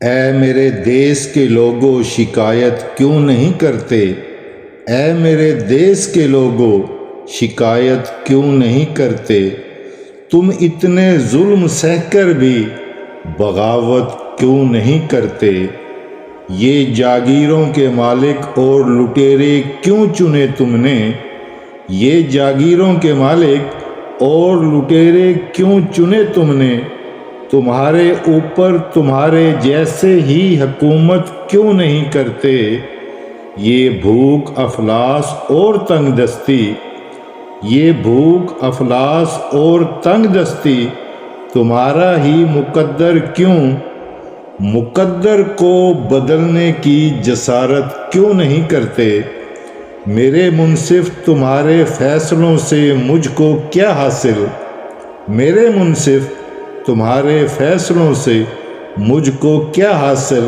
اے میرے دیس کے لوگوں شکایت کیوں نہیں کرتے؟ اے میرے دیس کے لوگوں شکایت کیوں نہیں کرتے؟ تم اتنے ظلم سہ کر بھی بغاوت کیوں نہیں کرتے؟ یہ جاگیروں کے مالک اور لٹیرے کیوں چنے تم نے؟ یہ جاگیروں کے مالک اور لٹیرے کیوں چنے تم نے؟ تمہارے اوپر تمہارے جیسے ہی حکومت کیوں نہیں کرتے؟ یہ بھوک افلاس اور تنگ دستی، یہ بھوک افلاس اور تنگ دستی تمہارا ہی مقدر کیوں؟ مقدر کو بدلنے کی جسارت کیوں نہیں کرتے؟ میرے منصف تمہارے فیصلوں سے مجھ کو کیا حاصل؟ میرے منصف تمہارے فیصلوں سے مجھ کو کیا حاصل؟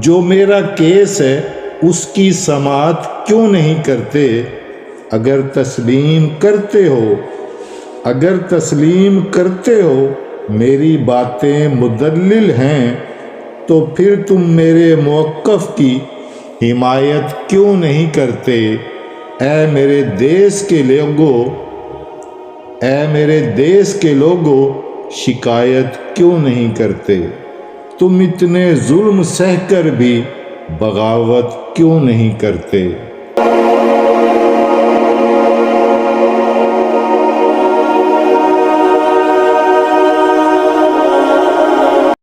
جو میرا کیس ہے اس کی سماعت کیوں نہیں کرتے؟ اگر تسلیم کرتے ہو میری باتیں مدلل ہیں تو پھر تم میرے موقف کی حمایت کیوں نہیں کرتے؟ اے میرے دیس کے لوگوں شکایت کیوں نہیں کرتے؟ تم اتنے ظلم سہ کر بھی بغاوت کیوں نہیں کرتے؟